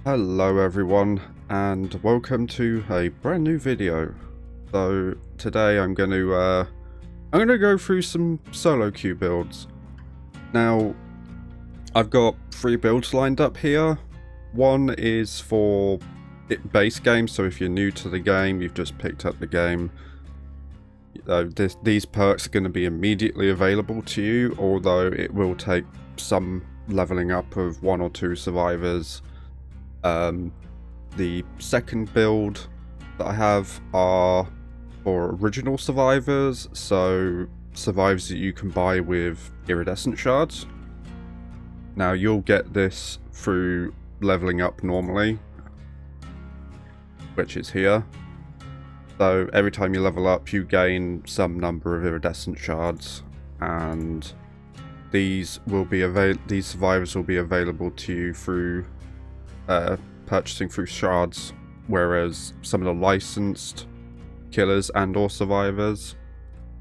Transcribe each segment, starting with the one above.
Hello everyone, and welcome to a brand new video. So today I'm going to go through some SoloQ builds. Now I've got 3 builds lined up here. One is for base game, so if you're new to the game, you've just picked up the game, these perks are going to be immediately available to you, although it will take some leveling up of 1 or 2 survivors. The second build that I have are for original survivors, so survivors that you can buy with iridescent shards. Now you'll get this through leveling up normally, which is here. So every time you level up you gain some number of iridescent shards, and these survivors will be available to you through purchasing through shards, whereas some of the licensed killers and or survivors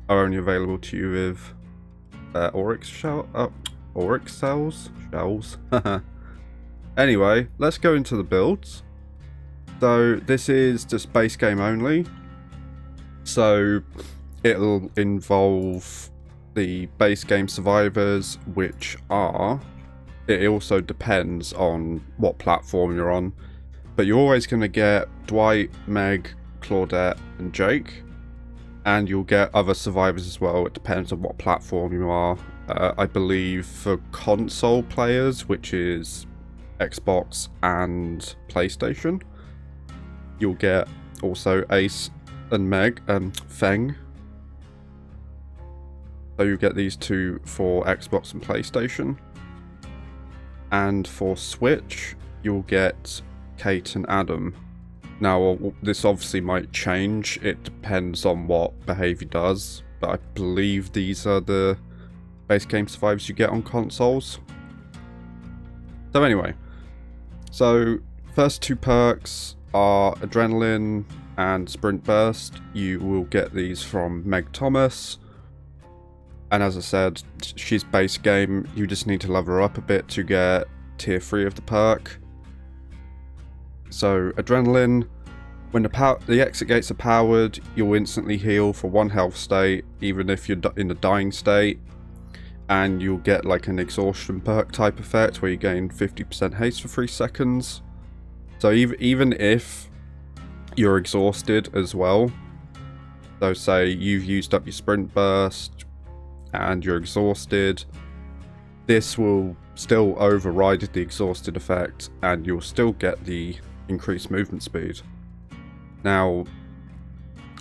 are only available to you with oryx shells. Anyway, let's go into the builds. So this is just base game only, so it'll involve the base game survivors, which are, it also depends on what platform you're on, but you're always going to get Dwight, Meg, Claudette and Jake, and you'll get other survivors as well. It depends on what platform you are. I believe for console players, which is Xbox and PlayStation, you'll get also Ace and Meg and Feng. So you get these two for Xbox and PlayStation. And for Switch, you'll get Kate and Adam. Now, this obviously might change. It depends on what behavior does, but I believe these are the base game survivors you get on consoles. So anyway, so first 2 perks are Adrenaline and Sprint Burst. You will get these from Meg Thomas. And as I said, she's base game. You just need to level her up a bit to get tier 3 of the perk. So Adrenaline, when the exit gates are powered, you'll instantly heal for 1 health state, even if you're in a dying state. And you'll get like an exhaustion perk type effect where you gain 50% haste for 3 seconds. So even if you're exhausted as well, so say you've used up your sprint burst and you're exhausted, this will still override the exhausted effect and you'll still get the increased movement speed. Now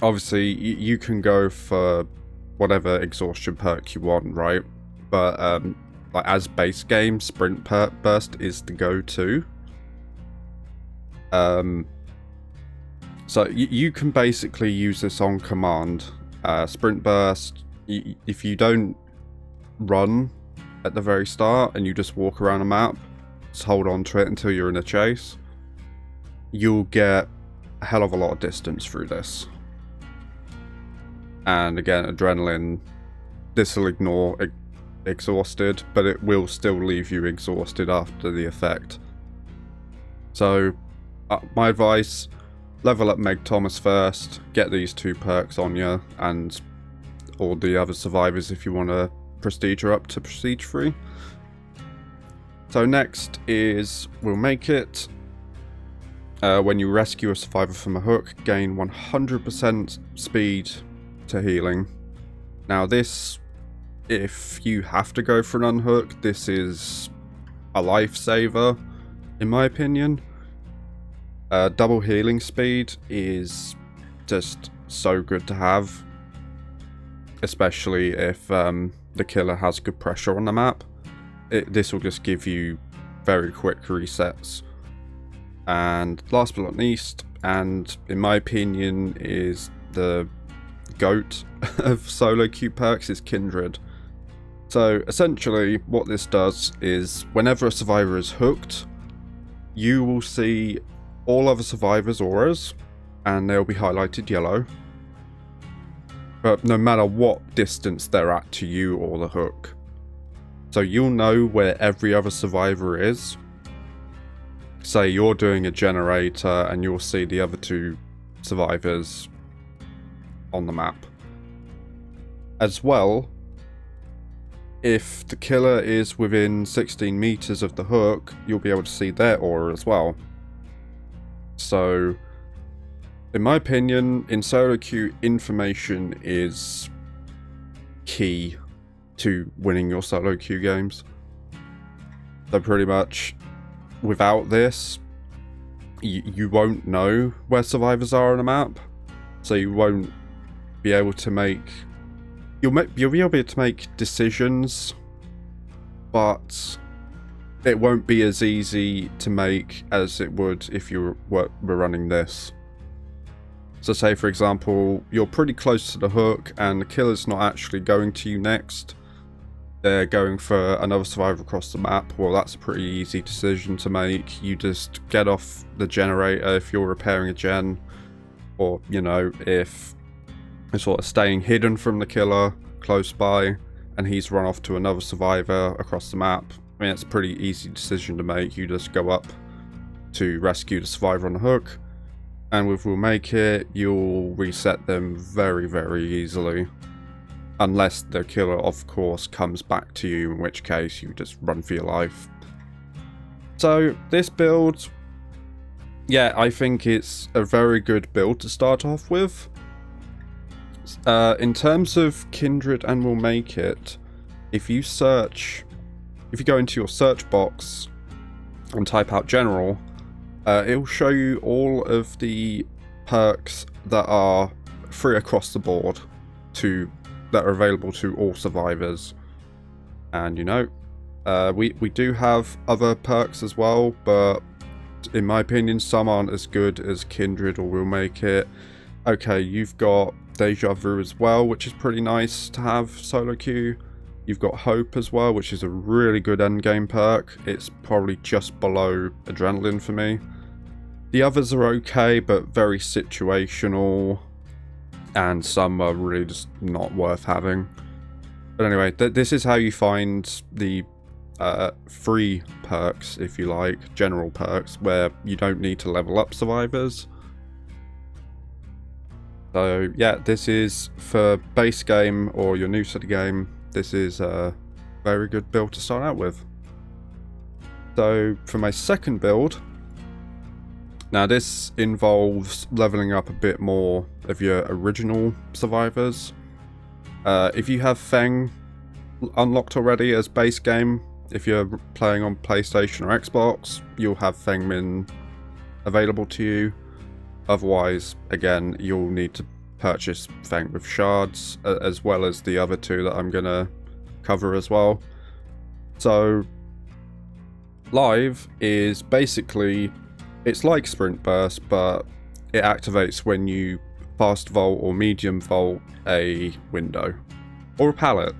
obviously you can go for whatever exhaustion perk you want, right? But like as base game, sprint burst is the go-to. So you can basically use this on command. Sprint burst, if you don't run at the very start and you just walk around a map, just hold on to it until you're in a chase, you'll get a hell of a lot of distance through this. And again, Adrenaline, this will ignore exhausted, but it will still leave you exhausted after the effect. So my advice, level up Meg Thomas first, get these 2 perks on you, and all the other survivors if you want to prestige her up to prestige 3. So next is We'll Make It. When you rescue a survivor from a hook, gain 100% speed to healing. Now this, if you have to go for an unhook, this is a lifesaver in my opinion. Double healing speed is just so good to have, especially if the killer has good pressure on the map. This will just give you very quick resets. And last but not least, and in my opinion is the GOAT of SoloQ perks, is Kindred. So essentially what this does is whenever a survivor is hooked, you will see all other survivors' auras and they'll be highlighted yellow. But no matter what distance they're at to you or the hook. So you'll know where every other survivor is. say you're doing a generator and you'll see the other 2 survivors on the map. As well, if the killer is within 16 meters of the hook, you'll be able to see their aura as well. So, in my opinion, in SoloQ, information is key to winning your SoloQ games. So pretty much, without this, you won't know where survivors are on a map. So you won't be able to make... You'll be able to make decisions, but it won't be as easy to make as it would if you were running this. So say, for example, you're pretty close to the hook and the killer's not actually going to you next. They're going for another survivor across the map. Well, that's a pretty easy decision to make. You just get off the generator if you're repairing a gen, or, you know, if you're sort of staying hidden from the killer close by and he's run off to another survivor across the map. I mean, it's a pretty easy decision to make. You just go up to rescue the survivor on the hook, and with We'll Make It, you'll reset them very, very easily. Unless the killer, of course, comes back to you, in which case you just run for your life. So, this build, yeah, I think it's a very good build to start off with. In terms of Kindred and We'll Make It, if you go into your search box and type out General, it will show you all of the perks that are free across the board that are available to all survivors. And, you know, we do have other perks as well, but in my opinion, some aren't as good as Kindred or We'll Make It. Okay, you've got Deja Vu as well, which is pretty nice to have SoloQ. You've got Hope as well, which is a really good endgame perk. It's probably just below Adrenaline for me. The others are okay, but very situational, and some are really just not worth having. But anyway, this is how you find the free perks, if you like, general perks, where you don't need to level up survivors. So yeah, this is for base game or you're new to the game. This is a very good build to start out with. So for my second build, now this involves leveling up a bit more of your original survivors. If you have Feng unlocked already as base game, if you're playing on PlayStation or Xbox, you'll have Feng Min available to you. Otherwise, again, you'll need to purchase Feng with shards, as well as the other 2 that I'm gonna cover as well. So, Live is basically, it's like Sprint Burst, but it activates when you fast vault or medium vault a window or a pallet.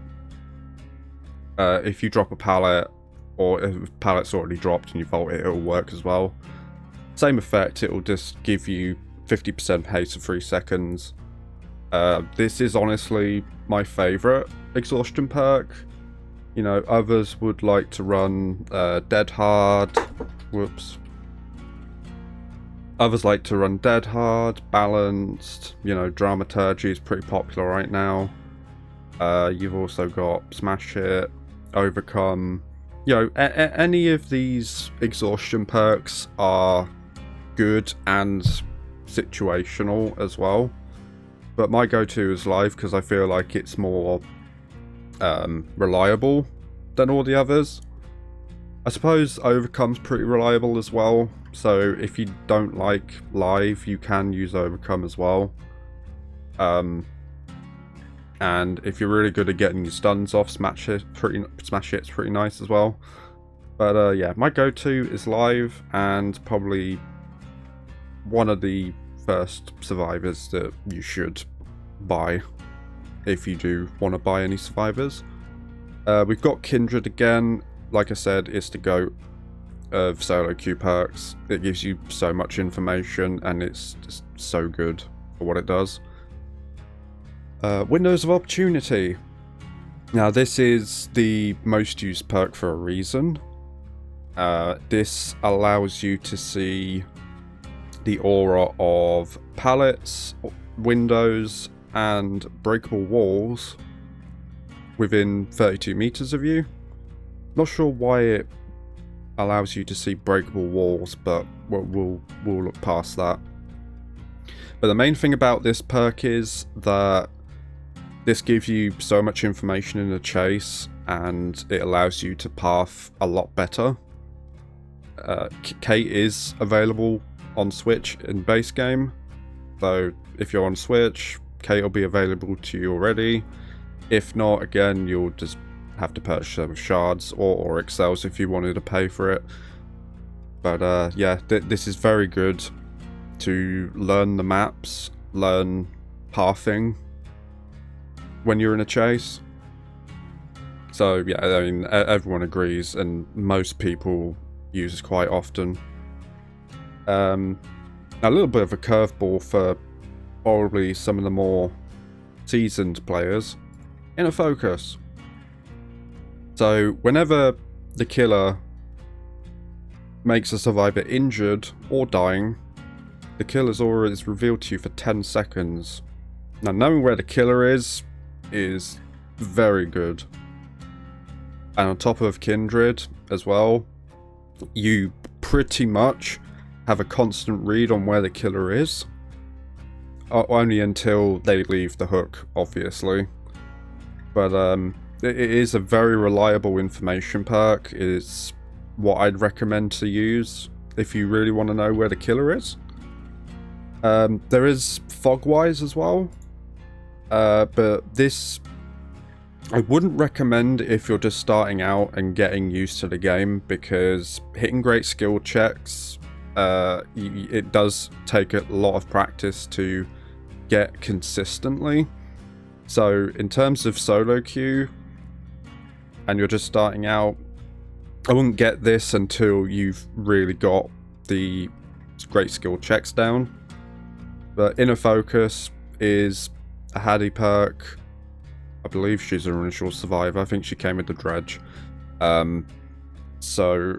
If you drop a pallet, or if a pallet's already dropped and you vault it, it'll work as well. Same effect, it'll just give you 50% haste for 3 seconds. This is honestly my favourite exhaustion perk. You know, others would like to run Dead Hard. Whoops. Others like to run Dead Hard, Balanced. You know, Dramaturgy is pretty popular right now. You've also got Smash Hit, Overcome. You know, any of these exhaustion perks are good and situational as well. But my go-to is Live because I feel like it's more reliable than all the others. I suppose Overcome's pretty reliable as well. So if you don't like Live, you can use Overcome as well. And if you're really good at getting your stuns off, Smash Hit's pretty nice as well. But yeah, my go-to is Live, and probably one of the first survivors that you should buy if you do want to buy any survivors. We've got Kindred again. Like I said, it's the GOAT of SoloQ perks. It gives you so much information and it's just so good for what it does. Windows of Opportunity. Now this is the most used perk for a reason. This allows you to see the aura of pallets, windows, and breakable walls within 32 meters of you. Not sure why it allows you to see breakable walls, but we'll look past that. But the main thing about this perk is that this gives you so much information in a chase, and it allows you to path a lot better. Kate is available on Switch in base game, so if you're on Switch, Kate will be available to you already. If not, again, you'll just have to purchase them with shards or excels if you wanted to pay for it. But yeah, this is very good to learn the maps, learn pathing when you're in a chase. So yeah, I mean, everyone agrees, and most people use this quite often. A little bit of a curveball for probably some of the more seasoned players. Inner focus. So whenever the killer makes a survivor injured or dying, the killer's aura is revealed to you for 10 seconds. Now, knowing where the killer is very good. And on top of Kindred as well, you pretty much have a constant read on where the killer is. Only until they leave the hook, obviously. But it is a very reliable information perk. It's what I'd recommend to use if you really want to know where the killer is. There is Fogwise as well. But this I wouldn't recommend if you're just starting out and getting used to the game, because hitting great skill checks, it does take a lot of practice to get consistently. So in terms of solo queue, and you're just starting out, I wouldn't get this until you've really got the great skill checks down. But Inner Focus is a Hattie perk. I believe she's an initial survivor. I think she came with the dredge. So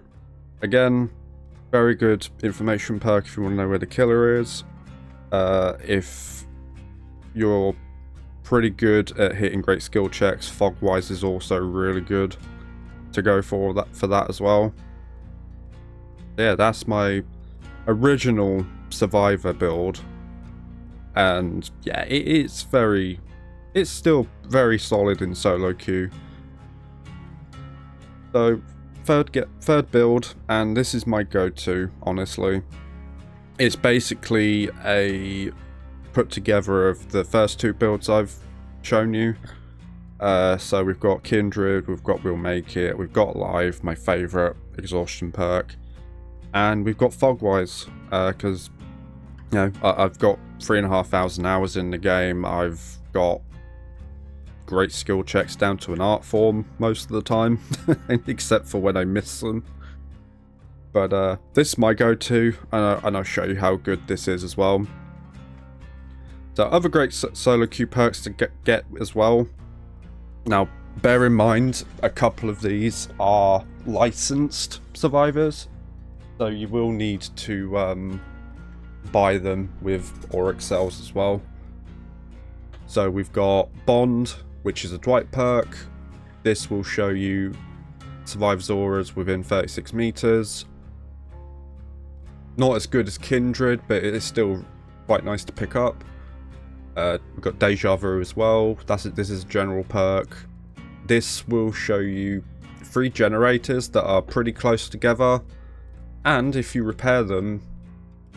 again, very good information perk if you want to know where the killer is. If you're pretty good at hitting great skill checks, Fogwise is also really good to go for that as well. Yeah, that's my original survivor build, and yeah, it's still very solid in solo queue. So third build, and this is my go-to, honestly. It's basically a put together of the first two builds I've shown you. So we've got Kindred, we've got We'll Make It, we've got Live, my favourite exhaustion perk, and we've got Fogwise, because you know, I've got 3,500 hours in the game. I've got great skill checks down to an art form most of the time, except for when I miss them. But this is my go-to, and I'll show you how good this is as well. So other great solo queue perks to get as well. Now, bear in mind, a couple of these are licensed survivors, so you will need to buy them with auric cells as well. So we've got Bond, which is a Dwight perk. This will show you survivors' auras within 36 meters. Not as good as Kindred, but it is still quite nice to pick up. We've got Deja Vu as well. This is a general perk. This will show you 3 generators that are pretty close together, and if you repair them,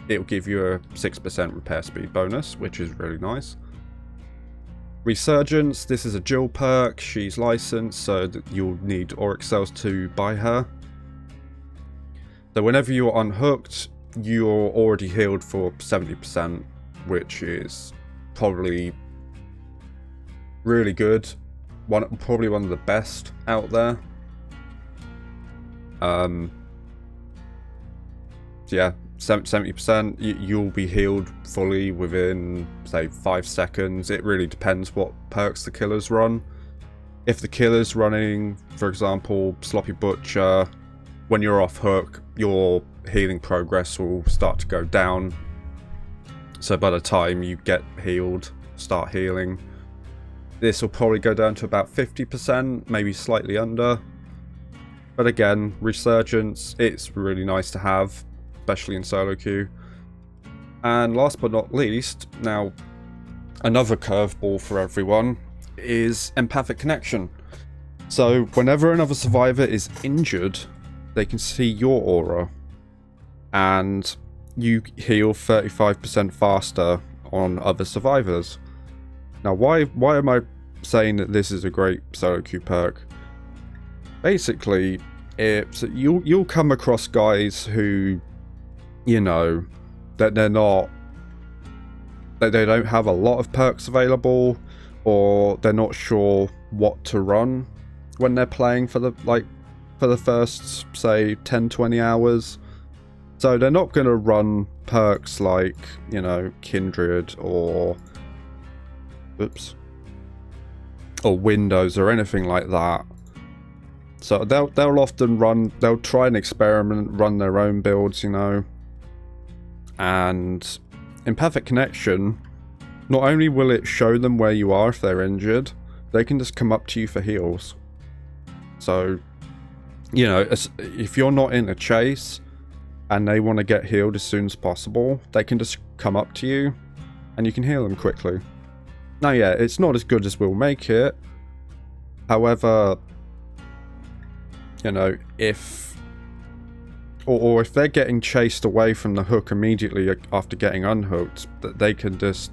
it will give you a 6% repair speed bonus, which is really nice. Resurgence, this is a Jill perk. She's licensed, so that you'll need auric cells to buy her. So whenever you're unhooked, you're already healed for 70%, which is probably really good. Probably one of the best out there. So yeah, 70%, you'll be healed fully within, say, 5 seconds. It really depends what perks the killer's run. If the killer's running, for example, Sloppy Butcher, when you're off hook, your healing progress will start to go down. So by the time you get healed, start healing, this will probably go down to about 50%, maybe slightly under. But again, Resurgence, it's really nice to have, especially in solo queue. And last but not least, now another curveball for everyone is Empathic Connection. So whenever another survivor is injured, they can see your aura, and you heal 35% faster on other survivors. Now why am I saying that this is a great solo queue perk? Basically, you'll come across guys who, you know, that they don't have a lot of perks available, or they're not sure what to run when they're playing for the first, say, 10-20 hours. So they're not going to run perks like, you know, Kindred or Windows or anything like that. So they'll often they'll try and experiment, run their own builds, you know. And Empathic Connection, not only will it show them where you are if they're injured, they can just come up to you for heals. So, you know, if you're not in a chase and they want to get healed as soon as possible, they can just come up to you and you can heal them quickly. Now, yeah, it's not as good as We'll Make It. However, you know, if they're getting chased away from the hook immediately after getting unhooked, that they can just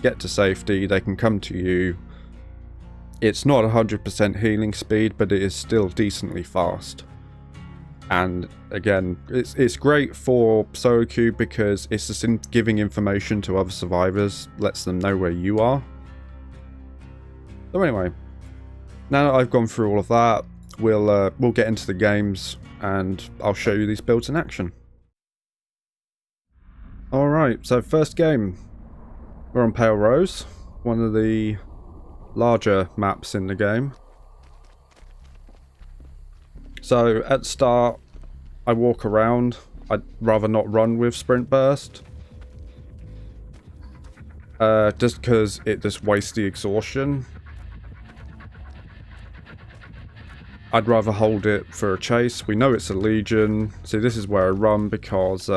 get to safety, they can come to you. It's not 100% healing speed, but it is still decently fast. And again, it's great for solo queue because it's just giving information to other survivors, lets them know where you are. So anyway, now that I've gone through all of that, we'll get into the games and I'll show you these builds in action. Alright, so first game. We're on Pale Rose, one of the larger maps in the game. So at the start, I walk around. I'd rather not run with Sprint Burst. Just because it just wastes the exhaustion. I'd rather hold it for a chase. We know it's a Legion. See, this is where I run because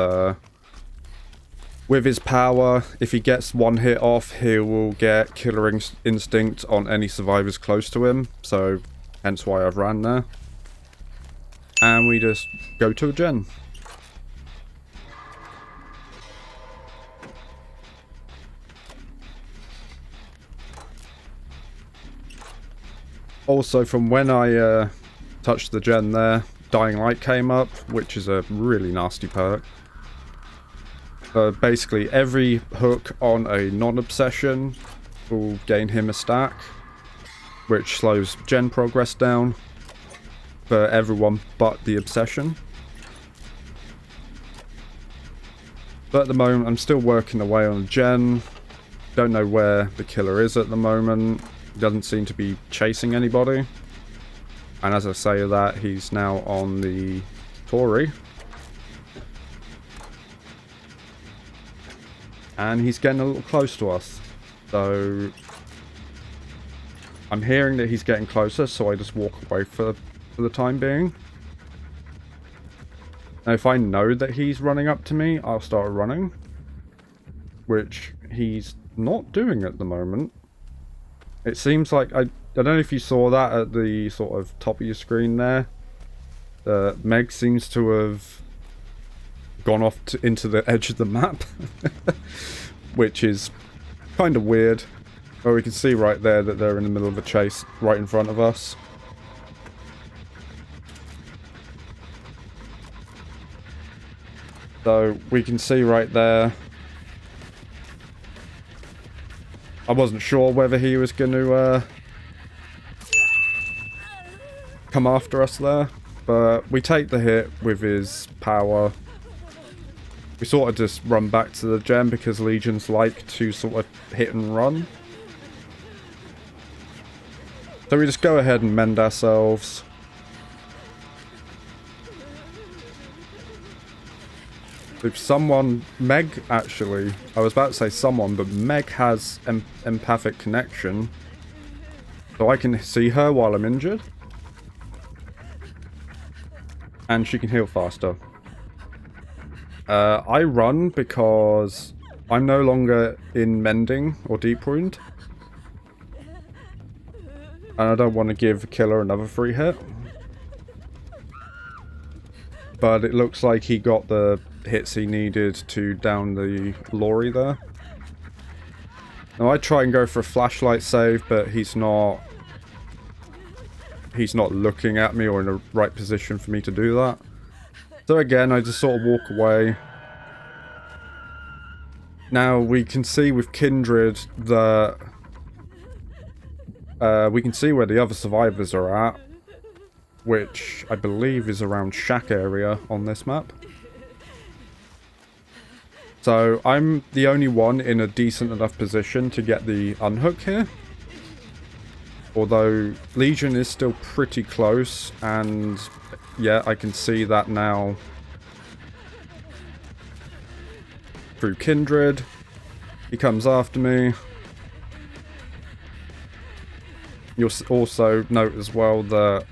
with his power, if he gets one hit off, he will get Killer Instinct on any survivors close to him. So, hence why I've ran there. And we just go to a gen. Also, from when I touched the gen there, Dying Light came up, which is a really nasty perk. Basically, every hook on a non-obsession will gain him a stack, which slows gen progress down for everyone but the obsession. But at the moment, I'm still working away on gen. Don't know where the killer is at the moment. Doesn't seem to be chasing anybody. And as I say that, he's now on the Tory. And he's getting a little close to us. So I'm hearing that he's getting closer, so I just walk away for the time being. Now if I know that he's running up to me, I'll start running. Which he's not doing at the moment. It seems like, I don't know if you saw that at the sort of top of your screen there. Meg seems to have gone off into the edge of the map. Which is kind of weird. But we can see right there that they're in the middle of a chase right in front of us. So we can see right there. I wasn't sure whether he was going to come after us there, but we take the hit with his power. We sort of just run back to the gem because Legions like to sort of hit and run. So we just go ahead and mend ourselves. If someone, Meg actually, I was about to say someone, but Meg has empathic connection. So I can see her while I'm injured. And she can heal faster. I run because I'm no longer in mending or deep wound. And I don't want to give Killer another free hit. But it looks like he got the hits he needed to down the lorry there. Now I try and go for a flashlight save, but he's not looking at me or in the right position for me to do that. So again, I just sort of walk away. Now we can see with Kindred that we can see where the other survivors are at, which I believe is around Shack area on this map. So I'm the only one in a decent enough position to get the unhook here. Although Legion is still pretty close, and yeah, I can see that now through Kindred. He comes after me. You'll also note as well that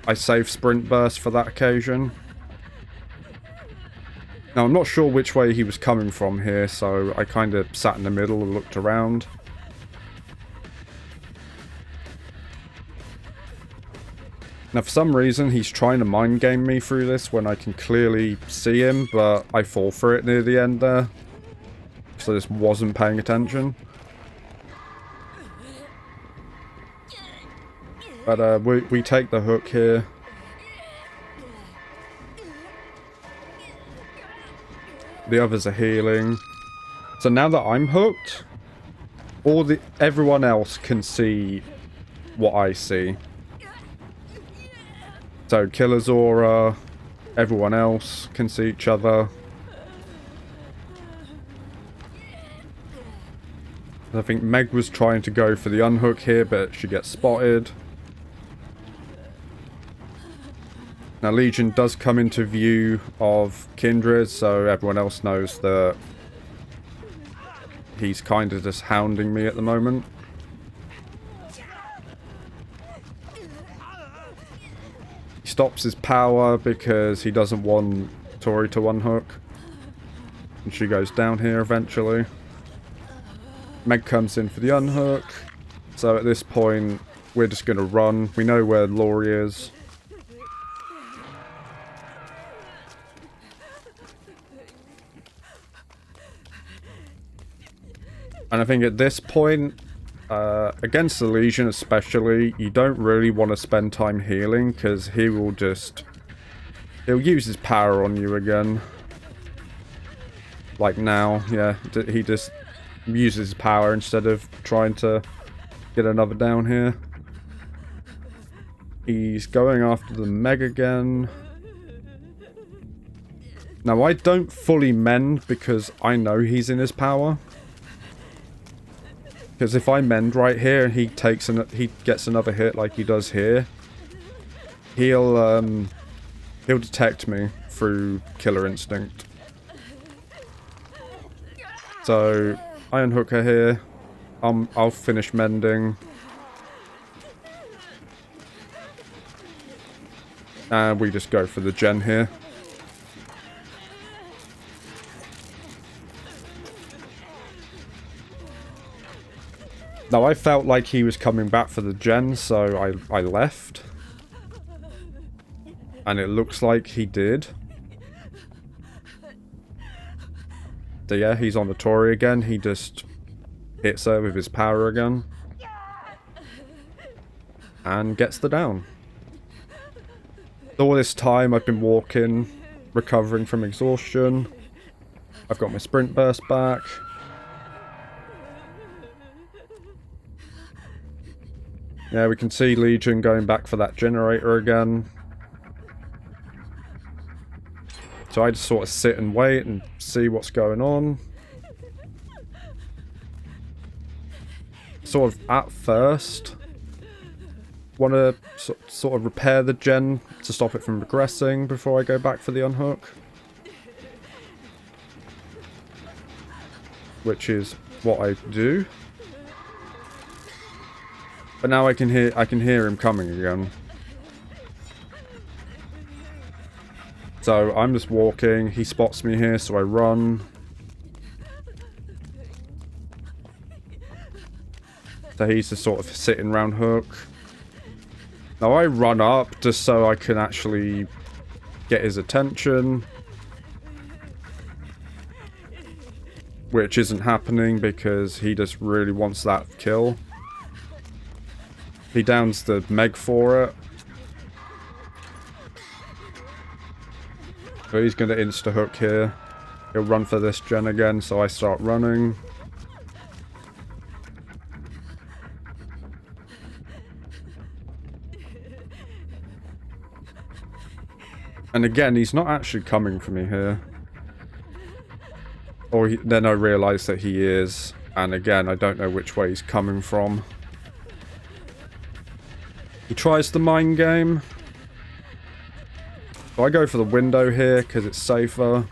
I saved Sprint Burst for that occasion. Now, I'm not sure which way he was coming from here, so I kind of sat in the middle and looked around. Now, for some reason, he's trying to mind game me through this when I can clearly see him, but I fall for it near the end there. So I just wasn't paying attention. But we take the hook here. The others are healing. So now that I'm hooked, everyone else can see what I see. So Killer's aura, everyone else can see each other. I think Meg was trying to go for the unhook here, but she gets spotted. Now Legion does come into view of Kindred, so everyone else knows that he's kind of just hounding me at the moment. He stops his power because he doesn't want Tori to unhook. And she goes down here eventually. Meg comes in for the unhook. So at this point, we're just going to run. We know where Laurie is. And I think at this point, against the Legion especially, you don't really want to spend time healing, because he'll use his power on you again. Like now, yeah, he just uses his power instead of trying to get another down here. He's going after the Meg again. Now I don't fully mend because I know he's in his power. Because if I mend right here and he gets another hit like he does here, he'll detect me through Killer Instinct. So I unhook her here. I'll finish mending. And we just go for the gen here. Now, I felt like he was coming back for the gen, so I left. And it looks like he did. So yeah, he's on the Tori again. He just hits her with his power again. And gets the down. All this time I've been walking, recovering from exhaustion. I've got my sprint burst back. Yeah, we can see Legion going back for that generator again. So I just sort of sit and wait and see what's going on. Sort of at first, want to sort of repair the gen to stop it from regressing before I go back for the unhook. which is what I do. But now I can hear him coming again. So I'm just walking. He spots me here, so I run. So he's just sort of sitting around Hook. Now I run up just so I can actually get his attention. Which isn't happening because he just really wants that kill. He downs the Meg for it. So he's going to insta-hook here. He'll run for this gen again, so I start running. And again, he's not actually coming for me here. Or then I realise that he is. And again, I don't know which way he's coming from. He tries the mind game. So I go for the window here because it's safer.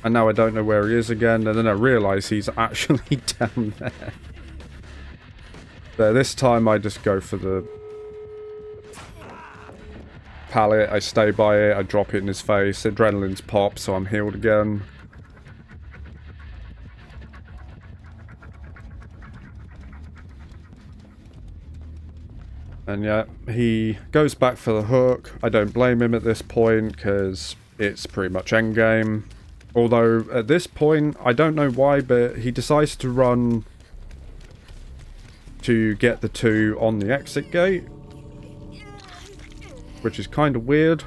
And now I don't know where he is again. And then I realise he's actually down there. So this time I just go for the pallet. I stay by it. I drop it in his face. Adrenaline's pop, so I'm healed again. And yeah, he goes back for the hook. I don't blame him at this point because it's pretty much endgame. Although at this point, I don't know why, but he decides to run to get the two on the exit gate. Which is kind of weird.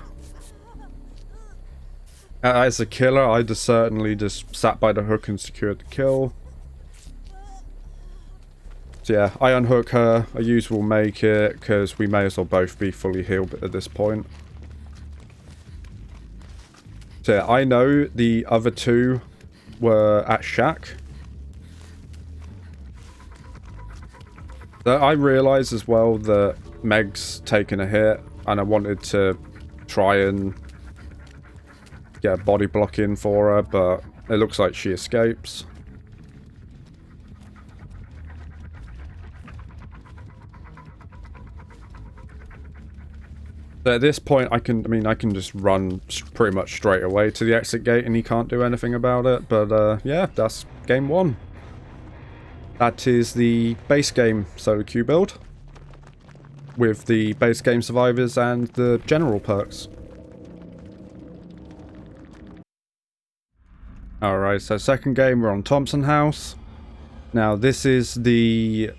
As a killer, I just certainly just sat by the hook and secured the kill. So yeah, I unhook her. I use will make it because we may as well both be fully healed at this point. So yeah, I know the other two were at Shack. So I realise as well that Meg's taken a hit and I wanted to try and get a body block in for her, but it looks like she escapes. So at this point, I can just run pretty much straight away to the exit gate and he can't do anything about it. But yeah, that's game one. That is the base game SoloQ build with the base game survivors and the general perks. Alright, so second game, we're on Thompson House. Now this is the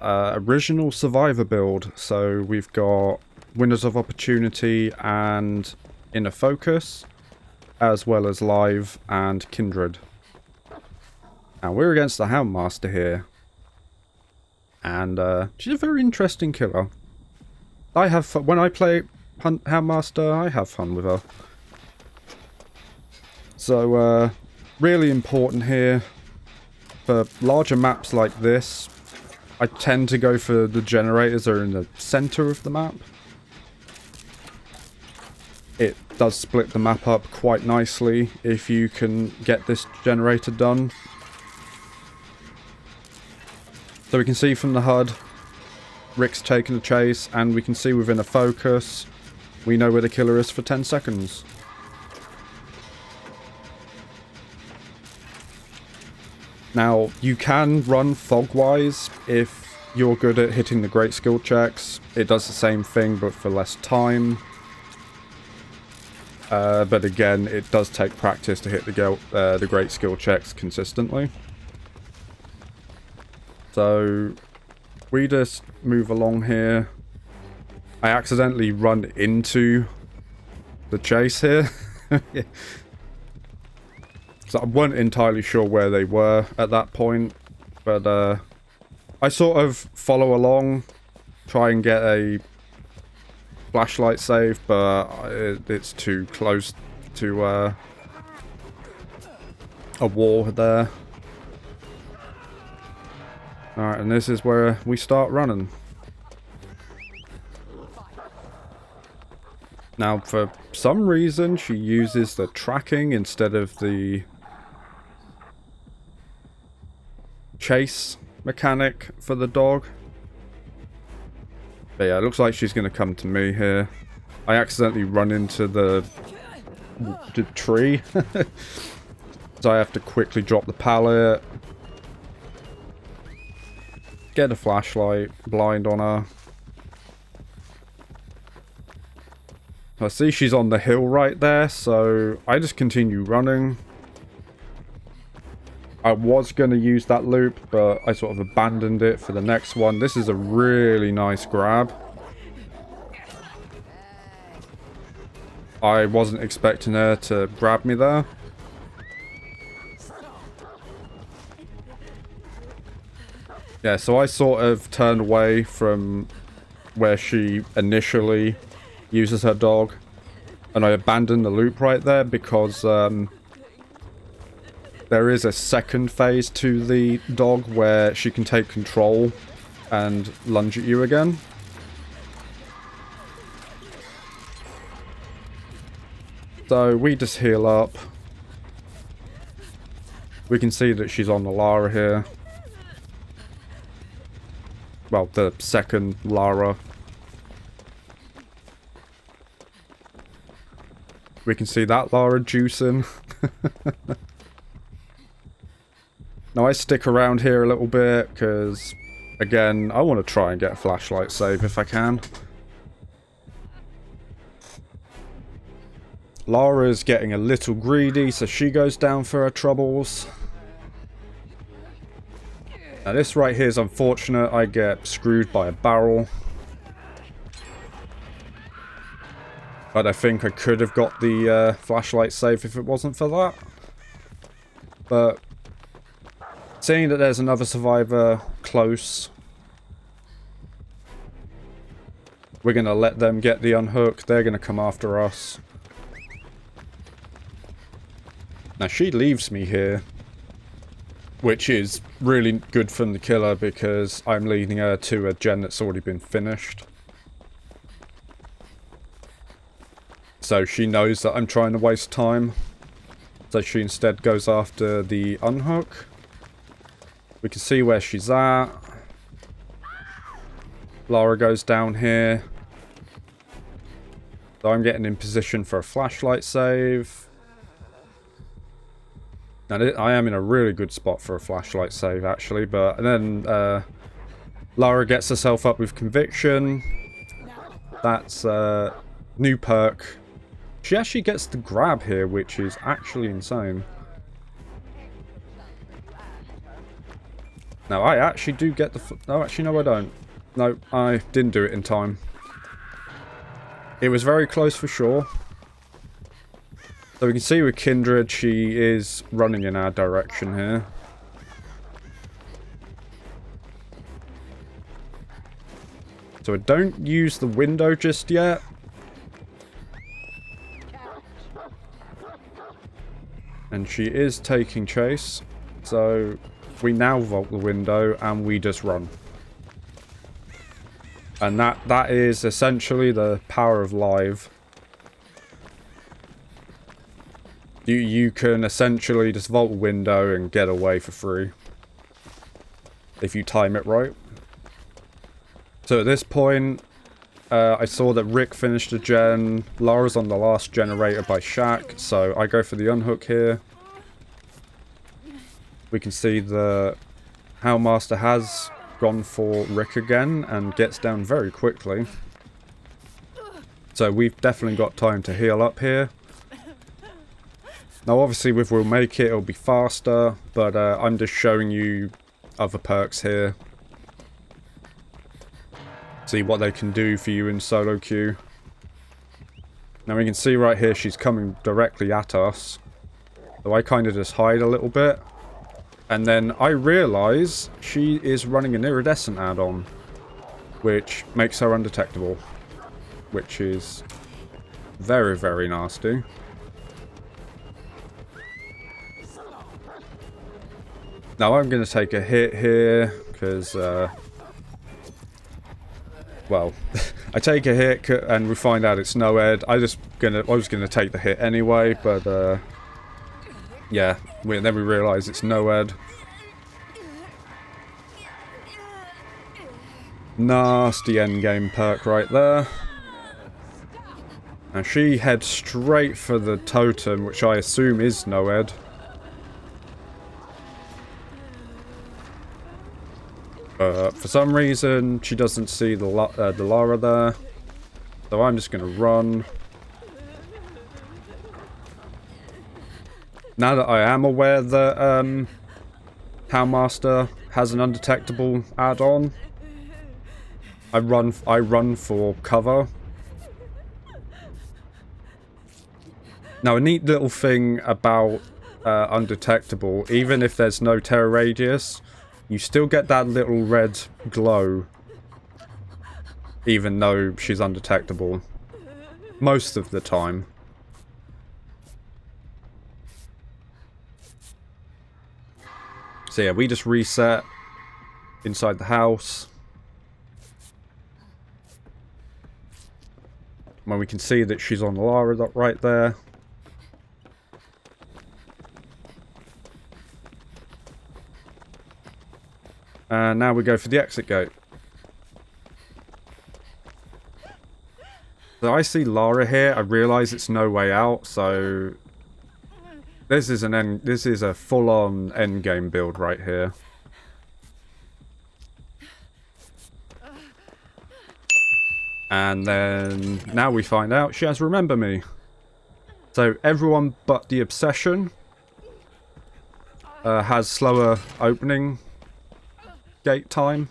original survivor build. So we've got Windows of Opportunity and Inner Focus, as well as Live and Kindred. Now we're against the Houndmaster here. And she's a very interesting killer. I have fun. When I play Houndmaster, I have fun with her. So really important here. For larger maps like this, I tend to go for the generators that are in the center of the map. It does split the map up quite nicely if you can get this generator done. So we can see from the HUD, Rick's taking a chase, and we can see within a focus, we know where the killer is for 10 seconds. Now, you can run fog-wise if you're good at hitting the great skill checks. It does the same thing, but for less time. But again, it does take practice to hit the great skill checks consistently. So we just move along here. I accidentally run into the chase here. So I wasn't entirely sure where they were at that point. But I sort of follow along, try and get a flashlight save, but it's too close to a wall there. Alright, and this is where we start running. Now, for some reason, she uses the tracking instead of the chase mechanic for the dog. But yeah, it looks like she's going to come to me here. I accidentally run into the tree. So I have to quickly drop the pallet. Get a flashlight, blind on her. I see she's on the hill right there, so I just continue running. I was going to use that loop, but I sort of abandoned it for the next one. This is a really nice grab. I wasn't expecting her to grab me there. Yeah, so I sort of turned away from where she initially uses her dog, and I abandoned the loop right there because there is a second phase to the dog where she can take control and lunge at you again. So we just heal up. We can see that she's on the Lara here. Well, the second Lara. We can see that Lara juicing. Now I stick around here a little bit because, again, I want to try and get a flashlight save if I can. Lara's getting a little greedy, so she goes down for her troubles. Now this right here is unfortunate. I get screwed by a barrel. But I think I could have got the flashlight safe if it wasn't for that. But seeing that there's another survivor close, we're going to let them get the unhook. They're going to come after us. Now she leaves me here, which is really good from the killer because I'm leading her to a gen that's already been finished. So she knows that I'm trying to waste time. So she instead goes after the unhook. We can see where she's at. Lara goes down here. So I'm getting in position for a flashlight save. Now, I am in a really good spot for a flashlight save, actually, but... And then, Lara gets herself up with conviction. That's, new perk. She actually gets the grab here, which is actually insane. Now, I actually do get the... No, actually, no, I don't. No, I didn't do it in time. It was very close for sure. So we can see with Kindred, she is running in our direction here. So I don't use the window just yet. And she is taking chase. So we now vault the window and we just run. And that is essentially the power of live. You can essentially just vault a window and get away for free. If you time it right. So at this point, I saw that Rick finished a gen. Lara's on the last generator by Shaq. So I go for the unhook here. We can see the Howmaster has gone for Rick again and gets down very quickly. So we've definitely got time to heal up here. Now obviously with We'll Make It, it'll be faster, but I'm just showing you other perks here. See what they can do for you in solo queue. Now we can see right here she's coming directly at us. So I kind of just hide a little bit. And then I realise she is running an iridescent add-on, which makes her undetectable. Which is very, very nasty. Now I'm going to take a hit here, because, well, I take a hit and we find out it's no ed. I was going to take the hit anyway, but, yeah, then we realise it's no ed. Nasty endgame perk right there. And she heads straight for the totem, which I assume is Noed. For some reason, she doesn't see the Lara there. So I'm just going to run. Now that I am aware that Houndmaster has an undetectable add-on, I run for cover. Now, a neat little thing about undetectable, even if there's no terror radius, you still get that little red glow, even though she's undetectable. Most of the time. So yeah, we just reset inside the house. When we can see that she's on Lara right there. And now we go for the exit gate. So I see Lara here. I realise it's no way out, so this is a full-on endgame build right here. And then now we find out she has Remember Me. So everyone but the Obsession has slower opening gate time.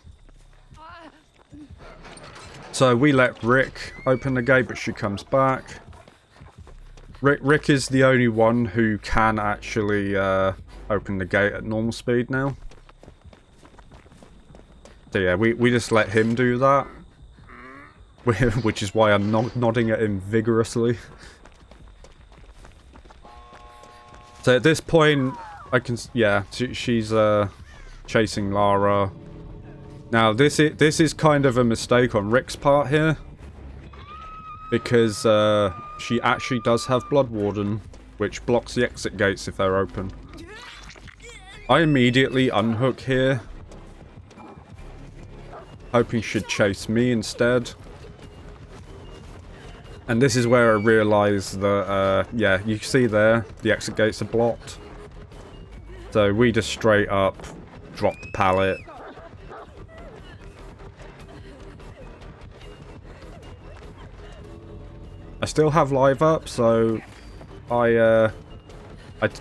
So we let Rick open the gate, but she comes back. Rick is the only one who can actually open the gate at normal speed now. So yeah, we just let him do that. Which is why I'm nodding at him vigorously. So at this point, I can... Yeah, she's chasing Lara. Now, this is kind of a mistake on Rick's part here. Because she actually does have Blood Warden, which blocks the exit gates if they're open. I immediately unhook here, hoping she'd chase me instead. And this is where I realise that, yeah, you see there, the exit gates are blocked. So we just straight up drop the pallet. I still have live up, so I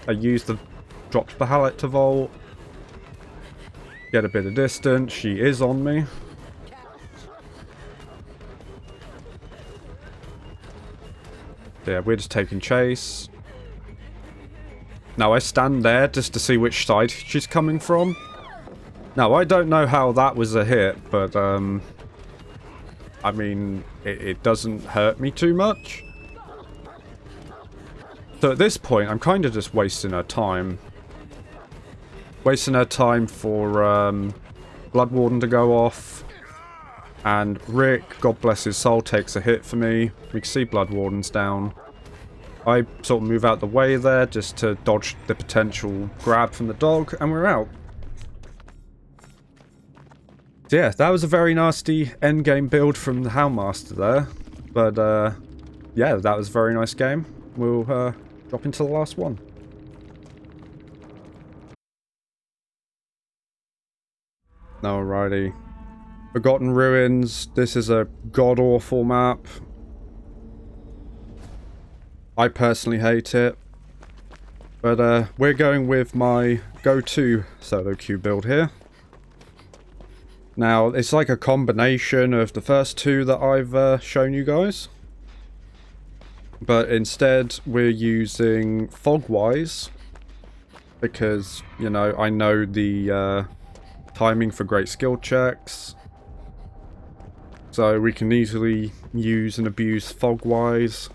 use the dropped pallet to vault. Get a bit of distance. She is on me. Yeah, we're just taking chase. Now I stand there just to see which side she's coming from. Now I don't know how that was a hit, but I mean, it doesn't hurt me too much. So at this point, I'm kind of just wasting her time. Wasting her time for Blood Warden to go off. And Rick, God bless his soul, takes a hit for me. We can see Blood Warden's down. I sort of move out the way there just to dodge the potential grab from the dog, and we're out. So yeah, that was a very nasty endgame build from the Houndmaster there. But yeah, that was a very nice game. We'll drop into the last one. Alrighty. Forgotten Ruins. This is a god-awful map. I personally hate it. But we're going with my go-to SoloQ build here. Now, it's like a combination of the first two that I've shown you guys. But instead, we're using Fogwise. Because, you know, I know the timing for great skill checks. So we can easily use and abuse Fogwise.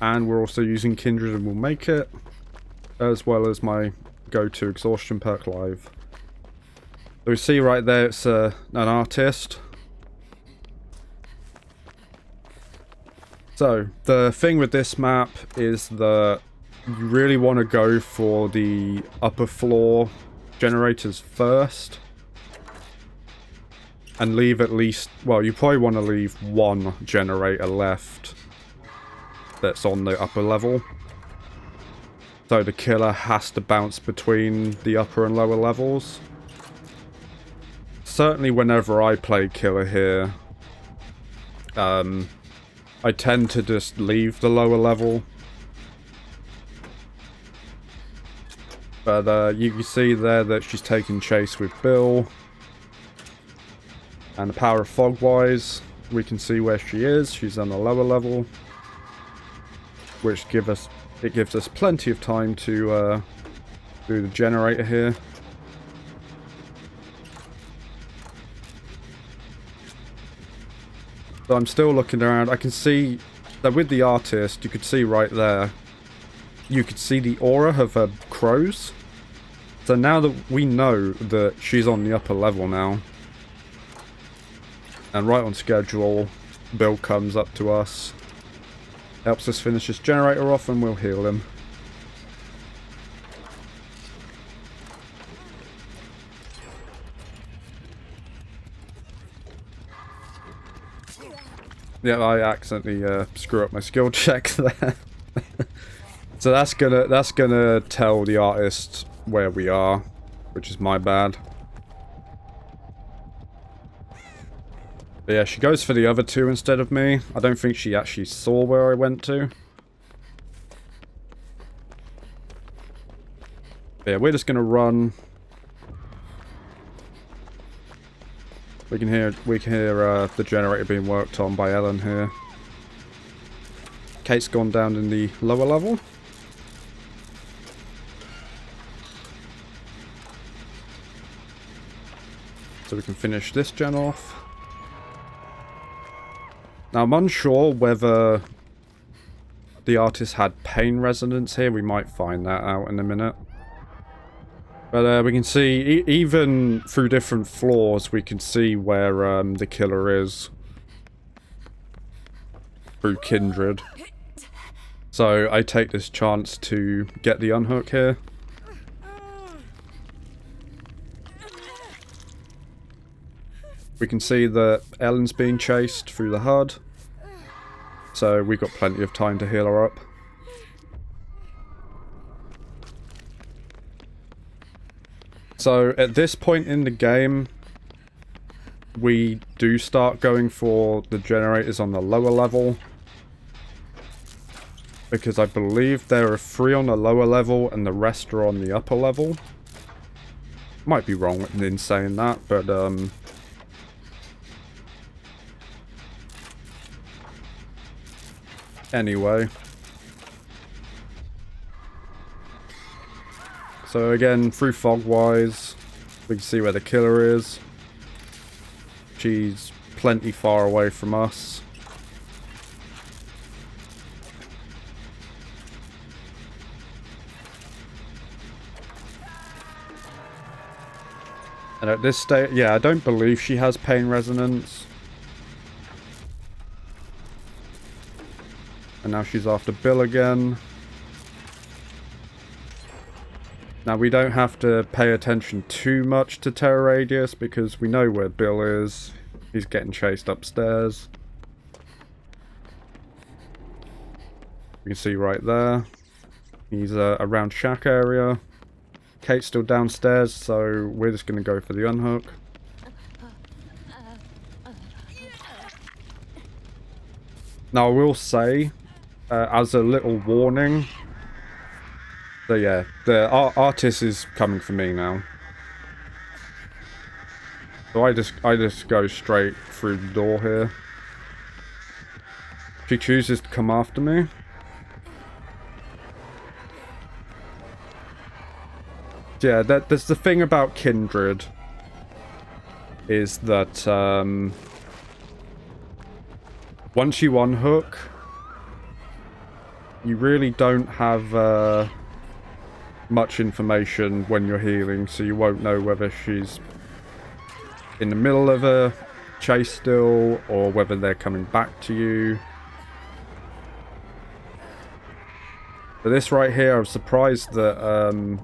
And we're also using Kindred and we'll make it. As well as my go-to exhaustion perk live. So we see right there it's an artist. So the thing with this map is that you really want to go for the upper floor generators first. and leave at least, well, you probably want to leave one generator left that's on the upper level. So the killer has to bounce between the upper and lower levels. Certainly whenever I play killer here, I tend to just leave the lower level. But you can see there that she's taking chase with Bill. And the power of fog-wise, we can see where she is. She's on the lower level, which gives us plenty of time to do the generator here. So I'm still looking around. I can see that with the artist, you could see right there, you could see the aura of her crows. So now that we know that she's on the upper level now, and right on schedule, Bill comes up to us, helps us finish this generator off, and we'll heal him. Yeah, I accidentally screw up my skill check there. So that's gonna tell the artist where we are, which is my bad. But yeah, she goes for the other two instead of me. I don't think she actually saw where I went to. But yeah, we're just gonna run. We can hear the generator being worked on by Ellen here. Kate's gone down in the lower level. So we can finish this gen off. Now I'm unsure whether the artist had pain resonance here. We might find that out in a minute. But we can see, even through different floors, we can see where the killer is. Through Kindred. So I take this chance to get the unhook here. We can see that Ellen's being chased through the HUD. So we've got plenty of time to heal her up. So at this point in the game, we do start going for the generators on the lower level. Because I believe there are 3 on the lower level and the rest are on the upper level. Might be wrong in saying that, but anyway. So again, through fog-wise, we can see where the killer is. She's plenty far away from us. And at this stage, yeah, I don't believe she has pain resonance. And now she's after Bill again. Now we don't have to pay attention too much to terror radius because we know where Bill is. He's getting chased upstairs. You can see right there. He's around shack area. Kate's still downstairs, so we're just going to go for the unhook. Now I will say, as a little warning, so yeah, the artist is coming for me now. So I just go straight through the door here. She chooses to come after me. Yeah, that's the thing about Kindred, is that once you unhook, you really don't have much information when you're healing, so you won't know whether she's in the middle of a chase still, or whether they're coming back to you. But this right here, I was surprised that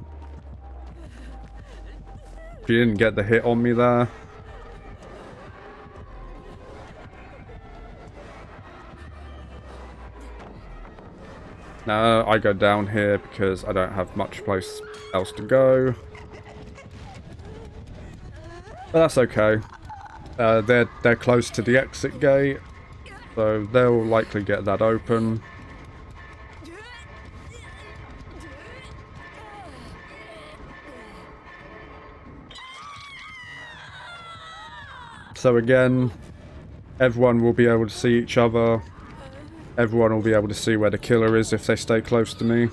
she didn't get the hit on me there. Now I go down here because I don't have much place else to go. But that's okay. They're close to the exit gate, so they'll likely get that open. So again, everyone will be able to see each other. Everyone will be able to see where the killer is if they stay close to me.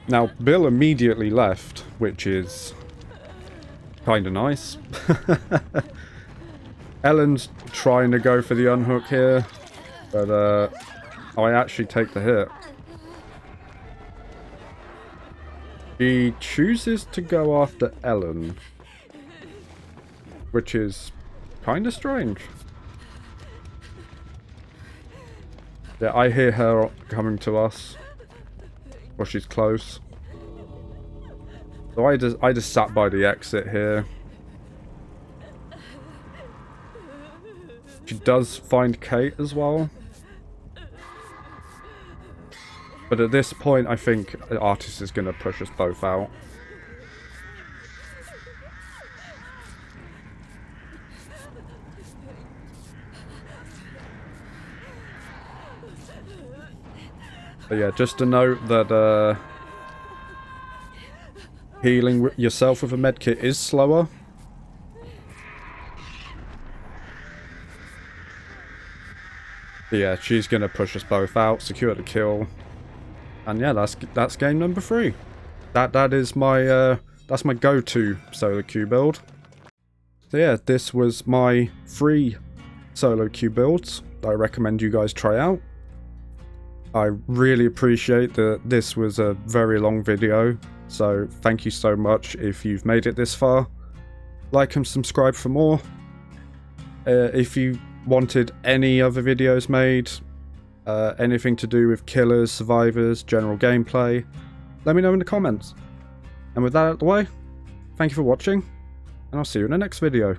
Now, Bill immediately left, which is kind of nice. Ellen's trying to go for the unhook here, but I actually take the hit. He chooses to go after Ellen, which is kind of strange. Yeah, I hear her coming to us. Or she's close. So I just sat by the exit here. She does find Kate as well. But at this point, I think the artist is going to push us both out. But yeah, just to note that healing yourself with a medkit is slower. But yeah, she's going to push us both out, secure the kill. And yeah, that's game number 3. That is my that's my go-to SoloQ build. So yeah, this was my 3 SoloQ builds that I recommend you guys try out. I really appreciate that this was a very long video, so thank you so much if you've made it this far. Like and subscribe for more. If you wanted any other videos made, anything to do with killers, survivors, general gameplay, let me know in the comments. And with that out of the way, thank you for watching, and I'll see you in the next video.